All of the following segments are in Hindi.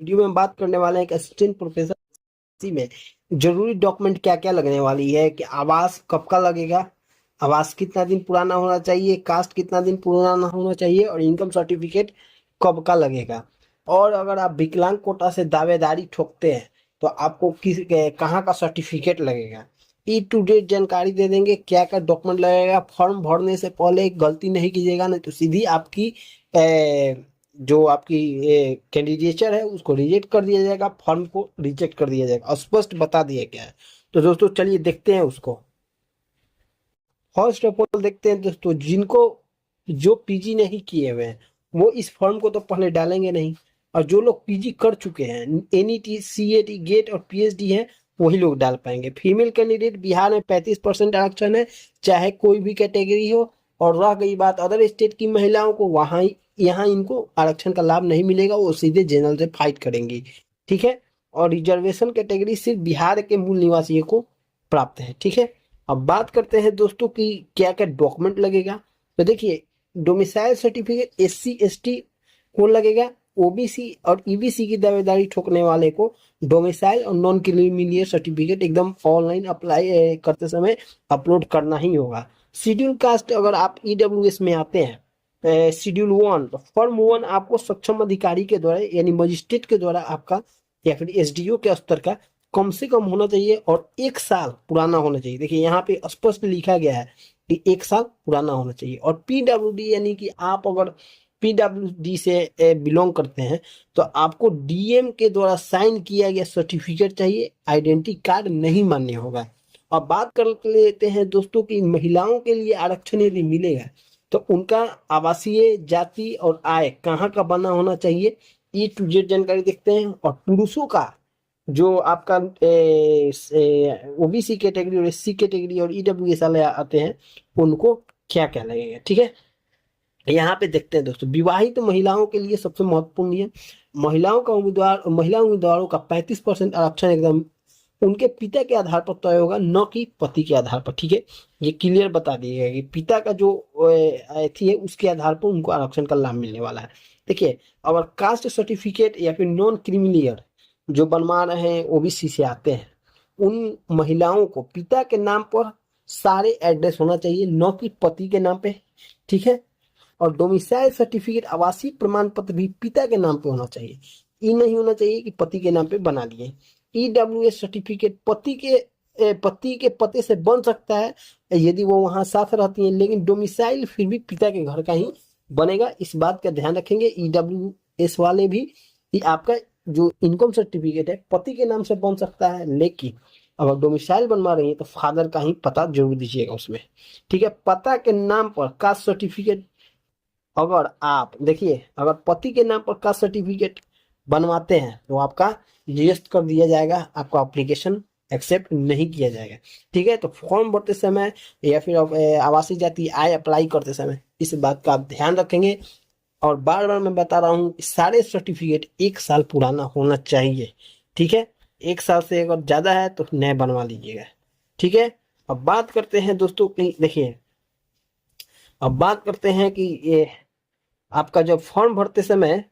वीडियो में हम बात करने वाले हैं कि असिस्टेंट प्रोफेसर में जरूरी डॉक्यूमेंट क्या क्या लगने वाली है, कि आवास कब का लगेगा, आवास कितना दिन पुराना होना चाहिए, कास्ट कितना दिन पुराना होना चाहिए और इनकम सर्टिफिकेट कब का लगेगा। और अगर आप विकलांग कोटा से दावेदारी ठोकते हैं तो आपको किस कहाँ का सर्टिफिकेट लगेगा, ई टू डेट जानकारी दे देंगे, क्या क्या डॉक्यूमेंट लगेगा। फॉर्म भरने से पहले गलती नहीं कीजिएगा, नहीं तो सीधी आपकी जो आपकी कैंडिडेचर है उसको रिजेक्ट कर दिया जाएगा, फॉर्म को रिजेक्ट कर दिया जाएगा, स्पष्ट बता दिया गया है। तो दोस्तों चलिए देखते हैं उसको। फर्स्ट ऑफ ऑल देखते हैं दोस्तों, जिनको जो पीजी नहीं किए हुए हैं वो इस फॉर्म को तो पहले डालेंगे नहीं, और जो लोग पीजी कर चुके हैं, एनईटी सीएटी गेट और पीएचडी हैं, वही लोग डाल पाएंगे। फीमेल कैंडिडेट बिहार में 35% आरक्षण है, चाहे कोई भी कैटेगरी हो। और रह गई बात अदर स्टेट की महिलाओं को, वहां यहाँ इनको आरक्षण का लाभ नहीं मिलेगा, वो सीधे जनरल से फाइट करेंगी, ठीक है। और रिजर्वेशन कैटेगरी सिर्फ बिहार के मूल निवासियों को प्राप्त है, ठीक है। अब बात करते हैं दोस्तों कि क्या क्या डॉक्यूमेंट लगेगा। तो देखिए, डोमिसाइल सर्टिफिकेट एससी एसटी को लगेगा, ओबीसी और ईबीसी की दावेदारी ठोकने वाले को डोमिसाइल और नॉन क्रीमिलियर सर्टिफिकेट एकदम ऑनलाइन अप्लाई करते समय अपलोड करना ही होगा। शेड्यूल कास्ट अगर आप ईडब्ल्यूएस में आते हैं, शेड्यूल 1, तो फॉर्म 1 आपको सक्षम अधिकारी के द्वारा यानी मजिस्ट्रेट के द्वारा आपका या फिर एसडीओ के स्तर का कम से कम होना चाहिए और 1 साल पुराना होना चाहिए। देखिए यहाँ पे स्पष्ट लिखा गया है कि 1 साल पुराना होना चाहिए। और पीडब्ल्यूडी यानी कि आप अगर पीडब्ल्यूडी से बिलोंग करते हैं तो आपको डीएम के द्वारा साइन किया गया सर्टिफिकेट चाहिए, आइडेंटिटी कार्ड नहीं मान्य होगा। अब बात कर लेते हैं दोस्तों कि महिलाओं के लिए आरक्षण यदि मिलेगा तो उनका आवासीय, जाति और आय कहाँ का बना होना चाहिए, ई टू जेड जानकारी देखते हैं। और पुरुषों का जो आपका ओबीसी कैटेगरी और एससी कैटेगरी और ईडब्ल्यूएस वाले आते हैं उनको क्या क्या लगेगा, ठीक है। यहाँ पे देखते हैं दोस्तों, विवाहित तो महिलाओं के लिए सबसे महत्वपूर्ण है। महिला उम्मीदवारों का 35% आरक्षण एकदम उनके पिता के आधार पर तय होगा, न कि पति के आधार पर, ठीक है। ये क्लियर बता दिया गया कि पिता का जो थी है उसके आधार पर उनको आरक्षण का लाभ मिलने वाला है। देखिए, अगर कास्ट सर्टिफिकेट या फिर नॉन क्रीमिलियर जो बनवा रहे हैं ओबीसी से आते हैं, उन महिलाओं को पिता के नाम पर सारे एड्रेस होना चाहिए, न कि पति के नाम पे, ठीक है। और डोमिसाइल सर्टिफिकेट आवासीय प्रमाण पत्र भी पिता के नाम पे होना चाहिए, ये नहीं होना चाहिए कि पति के नाम पे बना लिए। ईडब्ल्यूएस सर्टिफिकेट पति के पते से बन सकता है यदि वो वहां साथ रहती हैं, लेकिन डोमिसाइल फिर भी पिता के घर का ही बनेगा, इस बात का ध्यान रखेंगे ईडब्ल्यूएस वाले भी कि आपका जो इनकम सर्टिफिकेट है पति के नाम से बन सकता है, लेकिन अगर डोमिसाइल बनवा रही है तो फादर का ही पता जरूर दीजिएगा उसमें, ठीक है। पता के नाम पर कास्ट सर्टिफिकेट, अगर आप देखिए अगर पति के नाम पर कास्ट सर्टिफिकेट बनवाते हैं तो आपका रिजेक्ट कर दिया जाएगा, आपका एप्लीकेशन एक्सेप्ट नहीं किया जाएगा, ठीक है। तो फॉर्म भरते समय या फिर आवासीय जाति आय अप्लाई करते समय इस बात का आप ध्यान रखेंगे। और बार बार मैं बता रहा हूँ, सारे सर्टिफिकेट 1 साल पुराना होना चाहिए, ठीक है। 1 साल से अगर ज्यादा है तो नए बनवा लीजिएगा, ठीक है। अब बात करते हैं दोस्तों कि देखिए, अब बात करते हैं कि ये आपका जब फॉर्म भरते समय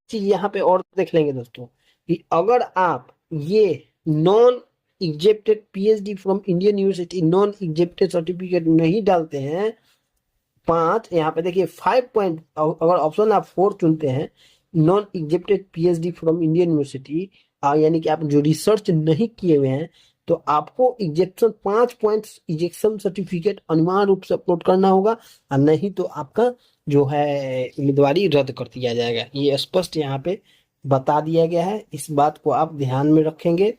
चीज यहाँ पे और देख लेंगे दोस्तों, कि अगर आप ये non accepted PhD from Indian university non accepted certificate नहीं डालते हैं, 5 यहाँ पे देखिए 5 पॉइंट, अगर ऑप्शन आप 4 चुनते हैं non accepted PhD from Indian university, यानी कि आप जो रिसर्च नहीं किए हुए हैं, तो आपको इजेक्शन 5 पॉइंट इजेक्शन सर्टिफिकेट अनिवार्य रूप से अपलोड करना होगा, और नहीं तो आपका जो है उम्मीदवारी रद्द कर दिया जाएगा। ये स्पष्ट यहाँ पे बता दिया गया है, इस बात को आप ध्यान में रखेंगे,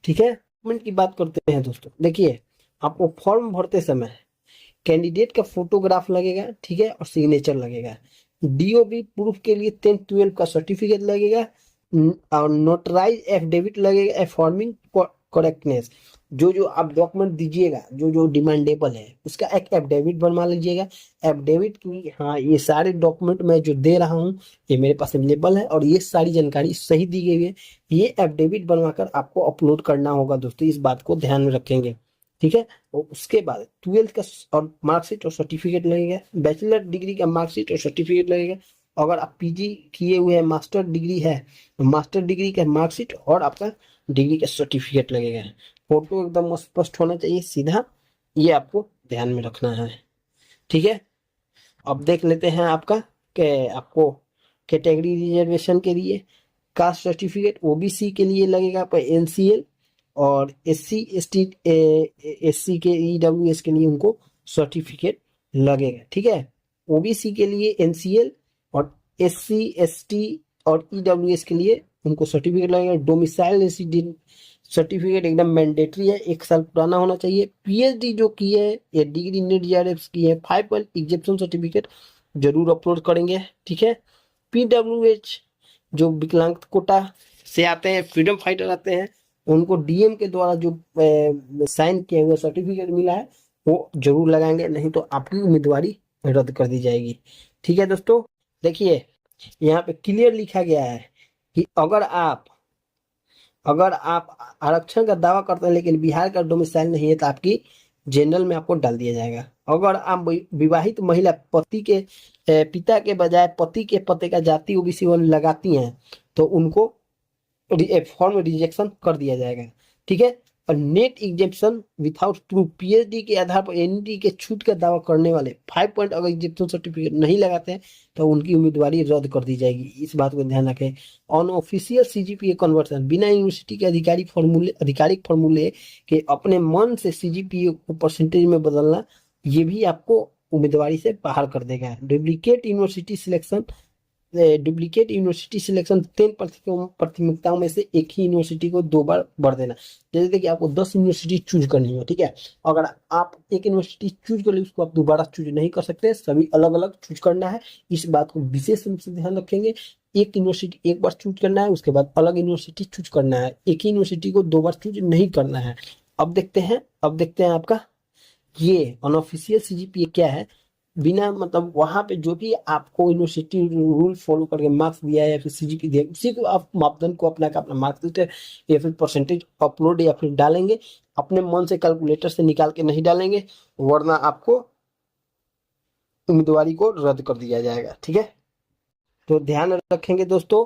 ठीक है। डॉक्यूमेंट की बात करते हैं दोस्तों, देखिए आपको फॉर्म भरते समय कैंडिडेट का फोटोग्राफ लगेगा, ठीक है, और सिग्नेचर लगेगा। डीओबी प्रूफ के लिए 10-12 का सर्टिफिकेट लगेगा, और नोटराइज एफिडेविट लगेगा एफॉर्मिंग करेक्टनेस। जो जो आप डॉक्यूमेंट दीजिएगा, जो जो डिमांडेबल है उसका एक एफिडेविट बनवा लीजिएगा, एफिडेविट की हाँ ये सारे डॉक्यूमेंट मैं जो दे रहा हूँ ये मेरे पास अवेलेबल है और ये सारी जानकारी सही दी गई है, ये एफिडेविट बनवाकर आपको अपलोड करना होगा दोस्तों, इस बात को ध्यान में रखेंगे, ठीक है। और उसके बाद 12th का और मार्कशीट और सर्टिफिकेट लगेगा, बैचलर डिग्री का मार्कशीट और सर्टिफिकेट लगेगा, अगर आप पीजी किए हुए हैं, मास्टर डिग्री है, तो मास्टर डिग्री का मार्कशीट और आपका डिग्री का सर्टिफिकेट लगेगा। फोटो एकदम स्पष्ट होना चाहिए, सीधा, ये आपको ध्यान में रखना है। ठीक है, अब देख लेते हैं आपका कि आपको कैटेगरी रिजर्वेशन के लिए कास्ट सर्टिफिकेट, ओबीसी के लिए लगेगा आपका एनसीएल, और एससी के ईडब्ल्यूएस के लिए उनको सर्टिफिकेट लगेगा। ठीक है, ओबीसी के लिए एनसीएल और एससी एसटी और ईडब्ल्यूएस के लिए उनको सर्टिफिकेट लगेगा। डोमिसाइल रेसिडेंट सर्टिफिकेट एकदम मैंडेटरी है, 1 साल पुराना होना चाहिए। पीएचडी जो की है या डिग्री नेट जीआरएफ की है, 5 पॉइंट एग्जेप्शन सर्टिफिकेट जरूर अपलोड करेंगे। ठीक है, पीडब्ल्यूएच जो विकलांग कोटा से आते हैं, फ्रीडम फाइटर आते हैं, उनको डीएम के द्वारा जो साइन किया हुआ सर्टिफिकेट मिला है वो जरूर लगाएंगे, नहीं तो आपकी उम्मीदवारी रद्द कर दी जाएगी। ठीक है दोस्तों, देखिए यहाँ पे क्लियर लिखा गया है कि अगर आप आरक्षण का दावा करते हैं लेकिन बिहार का डोमिसाइल नहीं है, तो आपकी जनरल में आपको डाल दिया जाएगा। अगर आप विवाहित महिला पति के पिता के बजाय पति के पते का जाति ओबीसी वन लगाती हैं, तो उनको फॉर्म रिजेक्शन कर दिया जाएगा। ठीक है, और net exemption without proof, PhD के आधार पर एनईटी के छूट का दावा करने वाले 5 पॉइंट अगर एग्जेप्शन सर्टिफिकेट नहीं लगाते हैं तो उनकी उम्मीदवारी रद्द कर दी जाएगी। इस बात को ध्यान रखें। ऑन ऑफिशियल सीजीपीए कन्वर्सन, बिना यूनिवर्सिटी के आधिकारिक फॉर्मूले के अपने मन से सीजीपीए को परसेंटेज में बदलना, ये भी आपको उम्मीदवारी से बाहर कर देगा। डुप्लीकेट यूनिवर्सिटी सिलेक्शन 10 प्राथमिकताओं में से एक ही यूनिवर्सिटी को 2 बार भर देना। जैसे कि आपको 10 यूनिवर्सिटी चूज करनी हो, ठीक है, अगर आप एक यूनिवर्सिटी चूज कर ली, उसको आप दोबारा चूज नहीं कर सकते, सभी अलग अलग चूज करना है। इस बात को विशेष रूप से ध्यान रखेंगे। एक यूनिवर्सिटी एक बार चूज करना है, उसके बाद अलग यूनिवर्सिटी चूज करना है, एक ही यूनिवर्सिटी को 2 बार चूज नहीं करना है। अब देखते हैं आपका ये अनऑफिशियल सीजीपीए क्या है। बिना मतलब वहां पे जो भी आपको यूनिवर्सिटी रूल फॉलो करके मार्क्स दिया है या फिर सीजीपी दिया है, उसी को आप मापदंड को अपना का अपना मार्क्स या फिर परसेंटेज अपलोड या फिर डालेंगे। अपने मन से कैलकुलेटर से निकाल के नहीं डालेंगे, वरना आपको उम्मीदवारी को रद्द कर दिया जाएगा। ठीक है, तो ध्यान रखेंगे दोस्तों,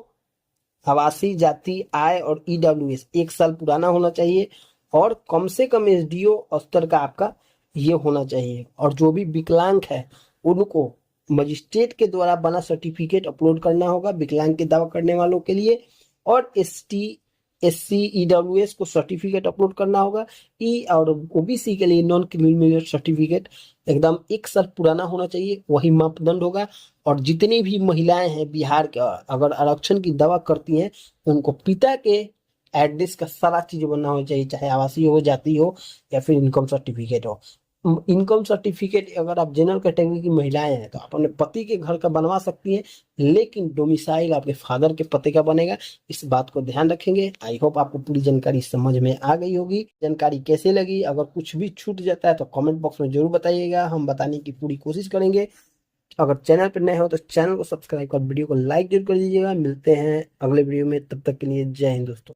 आवासीय जाति आय और ईडब्ल्यूएस 1 साल पुराना होना चाहिए, और कम से कम एसडीओ स्तर का आपका ये होना चाहिए। और जो भी विकलांग है उनको मजिस्ट्रेट के द्वारा बना सर्टिफिकेट अपलोड करना होगा विकलांग के दावा करने वालों के लिए, और एसटी एससी ईडब्ल्यूएस को सर्टिफिकेट अपलोड करना होगा। ई और ओबीसी के लिए नॉन क्रिमिनल सर्टिफिकेट एकदम 1 साल पुराना होना चाहिए, वही मापदंड होगा। और जितनी भी महिलाएं हैं बिहार के, अगर आरक्षण की दावा करती हैं, उनको पिता के एड्रेस का सारा चीज बनना होना चाहिए, चाहे आवासीय हो, जाति हो, या फिर इनकम सर्टिफिकेट हो। इनकम सर्टिफिकेट अगर आप जनरल कैटेगरी की महिलाएं हैं तो आप अपने पति के घर का बनवा सकती हैं, लेकिन डोमिसाइल आपके फादर के पते का बनेगा। इस बात को ध्यान रखेंगे। आई होप आपको पूरी जानकारी समझ में आ गई होगी। जानकारी कैसे लगी, अगर कुछ भी छूट जाता है तो कमेंट बॉक्स में जरूर बताइएगा, हम बताने की पूरी कोशिश करेंगे। अगर चैनल पर नए हो तो चैनल को सब्सक्राइब कर वीडियो को लाइक जरूर कर दीजिएगा। मिलते हैं अगले वीडियो में, तब तक के लिए जय हिंद दोस्तों।